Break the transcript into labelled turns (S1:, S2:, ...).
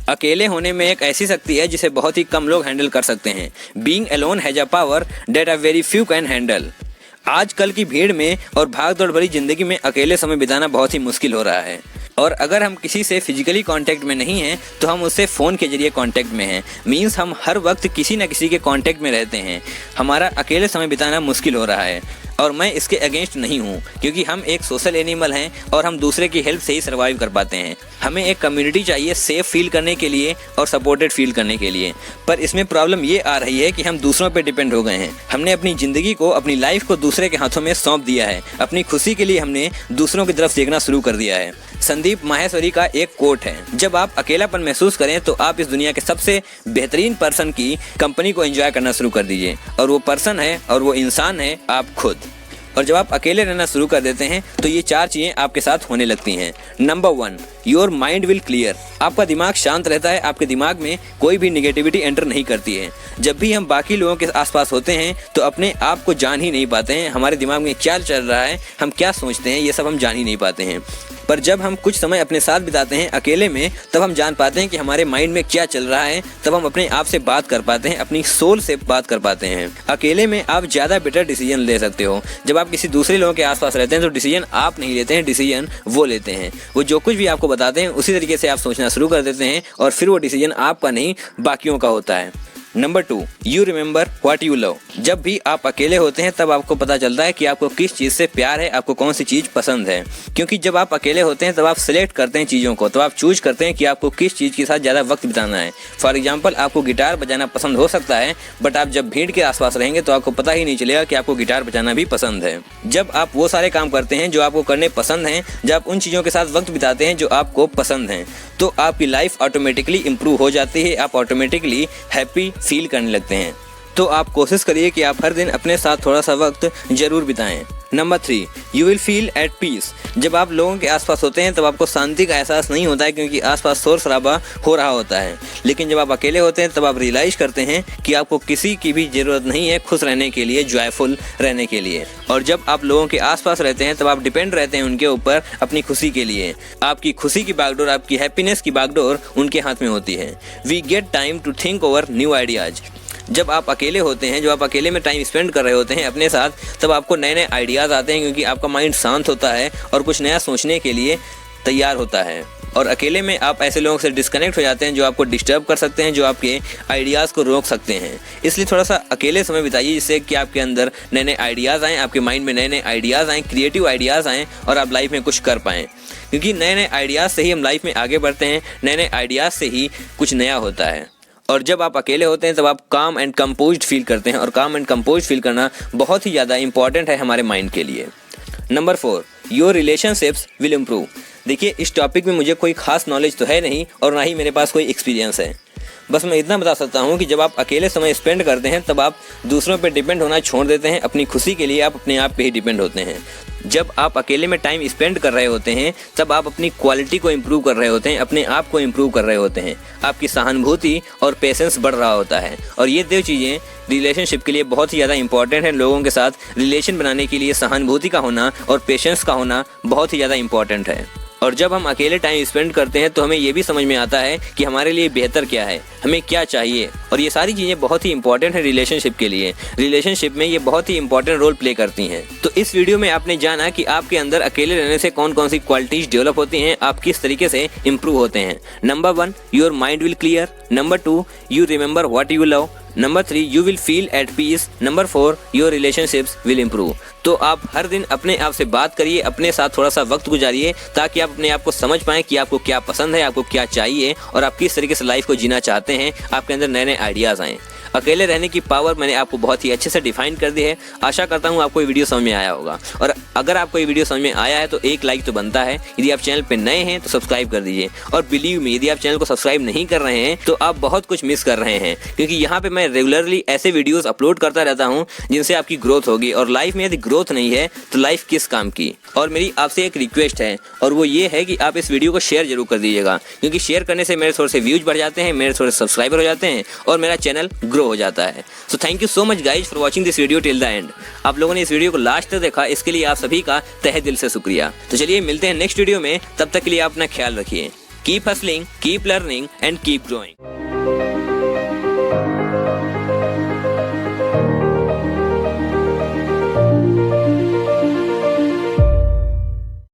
S1: अकेले होने में एक ऐसी शक्ति है जिसे बहुत ही कम लोग हैंडल कर सकते हैं। Being alone has a power that a very few can handle. आजकल की भीड़ में और भागदौड़ भरी जिंदगी में अकेले समय बिताना बहुत ही मुश्किल हो रहा है। और अगर हम किसी से फिजिकली कांटेक्ट में नहीं हैं तो हम उससे फ़ोन के जरिए कांटेक्ट में हैं। मींस हम हर वक्त किसी न किसी के कांटेक्ट में रहते हैं। हमारा अकेले समय बिताना मुश्किल हो रहा है और मैं इसके अगेंस्ट नहीं हूँ, क्योंकि हम एक सोशल एनिमल हैं और हम दूसरे की हेल्प से ही सर्वाइव कर पाते हैं। हमें एक कम्युनिटी चाहिए सेफ फील करने के लिए और सपोर्टेड फील करने के लिए। पर इसमें प्रॉब्लम ये आ रही है कि हम दूसरों पे डिपेंड हो गए हैं। हमने अपनी ज़िंदगी को, अपनी लाइफ को दूसरे के हाथों में सौंप दिया है। अपनी खुशी के लिए हमने दूसरों की तरफ देखना शुरू कर दिया है। संदीप माहेश्वरी का एक कोट है, जब आप अकेलापन महसूस करें तो आप इस दुनिया के सबसे बेहतरीन पर्सन की कंपनी को एंजॉय करना शुरू कर दीजिए। और वो पर्सन है और वो इंसान है आप खुद। और जब आप अकेले रहना शुरू कर देते हैं तो ये 4 चीज़ें आपके साथ होने लगती हैं। Number 1, your mind will clear. आपका दिमाग शांत रहता है। आपके दिमाग में कोई भी निगेटिविटी एंटर नहीं करती है। जब भी हम बाकी लोगों के आसपास होते हैं तो अपने आप को जान ही नहीं पाते हैं। हमारे दिमाग में क्या चल रहा है, हम क्या सोचते हैं, ये सब हम जान ही नहीं पाते हैं। पर जब हम कुछ समय अपने साथ बिताते हैं अकेले में, तब हम जान पाते हैं कि हमारे माइंड में क्या चल रहा है। तब हम अपने आप से बात कर पाते हैं, अपनी सोल से बात कर पाते हैं। अकेले में आप ज़्यादा बेटर डिसीजन ले सकते हो। जब आप किसी दूसरे लोगों के आसपास रहते हैं तो डिसीजन आप नहीं लेते हैं, डिसीजन वो लेते हैं। वो जो कुछ भी आपको बताते हैं उसी तरीके से आप सोचना शुरू कर देते हैं और फिर वो डिसीजन आपका नहीं बाकियों का होता है। Number 2, you remember what you love. जब भी आप अकेले होते हैं तब आपको पता चलता है कि आपको किस चीज़ से प्यार है, आपको कौन सी चीज़ पसंद है। क्योंकि जब आप अकेले होते हैं तब आप सिलेक्ट करते हैं चीज़ों को, तो आप चूज करते हैं कि आपको किस चीज़ के साथ ज़्यादा वक्त बिताना है। फॉर एग्जाम्पल, आपको गिटार बजाना पसंद हो सकता है, बट आप जब भीड़ के आसपास रहेंगे तो आपको पता ही नहीं चलेगा कि आपको गिटार बजाना भी पसंद है। जब आप वो सारे काम करते हैं जो आपको करने पसंद हैं, जब आप उन चीज़ों के साथ वक्त बिताते हैं जो आपको पसंद हैं, तो आपकी लाइफ ऑटोमेटिकली इंप्रूव हो जाती है। आप ऑटोमेटिकली हैप्पी फील करने लगते हैं। तो आप कोशिश करिए कि आप हर दिन अपने साथ थोड़ा सा वक्त जरूर बिताएं। Number 3, you will feel at peace. जब आप लोगों के आसपास होते हैं तब आपको शांति का एहसास नहीं होता है, क्योंकि आसपास शोर शराबा हो रहा होता है। लेकिन जब आप अकेले होते हैं तब आप रियलाइज करते हैं कि आपको किसी की भी ज़रूरत नहीं है खुश रहने के लिए, जॉयफुल रहने के लिए। और जब आप लोगों के आसपास रहते हैं तब आप डिपेंड रहते हैं उनके ऊपर अपनी खुशी के लिए। आपकी खुशी की बागडोर, आपकी हैप्पीनेस की बागडोर उनके हाथ में होती है। We get time to think over new ideas. जब आप अकेले होते हैं, जब आप अकेले में टाइम स्पेंड कर रहे होते हैं अपने साथ, तब आपको नए नए आइडियाज़ आते हैं, क्योंकि आपका माइंड शांत होता है और कुछ नया सोचने के लिए तैयार होता है। और अकेले में आप ऐसे लोगों से डिस्कनेक्ट हो जाते हैं जो आपको डिस्टर्ब कर सकते हैं, जो आपके आइडियाज़ को रोक सकते हैं। इसलिए थोड़ा सा अकेले समय बिताइए, जिससे कि आपके अंदर नए नए आइडियाज़ आएँ, आपके माइंड में नए नए आइडियाज़ आएँ, क्रिएटिव आइडियाज़ आएँ और आप लाइफ में कुछ कर पाएँ। क्योंकि नए नए आइडियाज़ से ही हम लाइफ में आगे बढ़ते हैं, नए नए आइडियाज़ से ही कुछ नया होता है। और जब आप अकेले होते हैं तब आप काम एंड कंपोज्ड फील करते हैं, और काम एंड कंपोज्ड फील करना बहुत ही ज़्यादा इंपॉर्टेंट है हमारे माइंड के लिए। Number 4, your relationships will improve. देखिए, इस टॉपिक में मुझे कोई खास नॉलेज तो है नहीं और ना ही मेरे पास कोई एक्सपीरियंस है। बस मैं इतना बता सकता हूँ कि जब आप अकेले समय स्पेंड करते हैं तब आप दूसरों पर डिपेंड होना छोड़ देते हैं। अपनी खुशी के लिए आप अपने आप पे ही डिपेंड होते हैं। जब आप अकेले में टाइम स्पेंड कर रहे होते हैं तब आप अपनी क्वालिटी को इम्प्रूव कर रहे होते हैं, अपने आप को इम्प्रूव कर रहे होते हैं। आपकी सहानुभूति और पेशेंस बढ़ रहा होता है। और ये 2 चीज़ें रिलेशनशिप के लिए बहुत ही ज़्यादा इंपॉर्टेंट है। लोगों के साथ रिलेशन बनाने के लिए सहानुभूति का होना और पेशेंस का होना बहुत ही ज़्यादा इंपॉर्टेंट है। और जब हम अकेले टाइम स्पेंड करते हैं तो हमें ये भी समझ में आता है कि हमारे लिए बेहतर क्या है, हमें क्या चाहिए। और ये सारी चीज़ें बहुत ही इंपॉर्टेंट है रिलेशनशिप के लिए। रिलेशनशिप में ये बहुत ही इंपॉर्टेंट रोल प्ले करती हैं। तो इस वीडियो में आपने जाना कि आपके अंदर अकेले रहने से कौन कौन सी क्वालिटीज़ डेवलप होती हैं, आप किस तरीके से इंप्रूव होते हैं। Number 1, your mind will clear. Number 2, you remember what you love. Number 3, you will feel at peace. Number 4, your relationships will improve. तो आप हर दिन अपने आप से बात करिए, अपने साथ थोड़ा सा वक्त गुजारिए, ताकि आप अपने आप को समझ पाएं कि आपको क्या पसंद है, आपको क्या चाहिए और आप किस तरीके से लाइफ को जीना चाहते हैं। आपके अंदर नए नए आइडियाज़ आएँ। अकेले रहने की पावर मैंने आपको बहुत ही अच्छे से डिफाइन कर दी है। आशा करता हूँ आपको ये वीडियो समझ में आया होगा। और अगर आपको ये वीडियो समझ में आया है तो एक लाइक तो बनता है। यदि आप चैनल पे नए हैं तो सब्सक्राइब कर दीजिए। और बिलीव मी, यदि आप चैनल को सब्सक्राइब नहीं कर रहे हैं तो आप बहुत कुछ मिस कर रहे हैं, क्योंकि यहाँ पे मैं रेगुलरली ऐसे वीडियोस अपलोड करता रहता हूँ जिनसे आपकी ग्रोथ होगी। और लाइफ में यदि ग्रोथ नहीं है तो लाइफ किस काम की। और मेरी आपसे एक रिक्वेस्ट है, और वो ये है कि आप इस वीडियो को शेयर जरूर कर दीजिएगा, क्योंकि शेयर करने से मेरे थोड़े से व्यूज बढ़ जाते हैं, मेरे थोड़े सब्सक्राइबर हो जाते हैं और मेरा चैनल ग्रो हो जाता है। So thank you so much guys for watching this video till the end. आप लोगों ने इस वीडियो को लास्ट तक देखा, इसके लिए आप सभी का तहे दिल से शुक्रिया। तो चलिए मिलते हैं नेक्स्ट वीडियो में, तब तक के लिए आप अपना ख्याल रखिए। Keep hustling, keep learning and keep growing.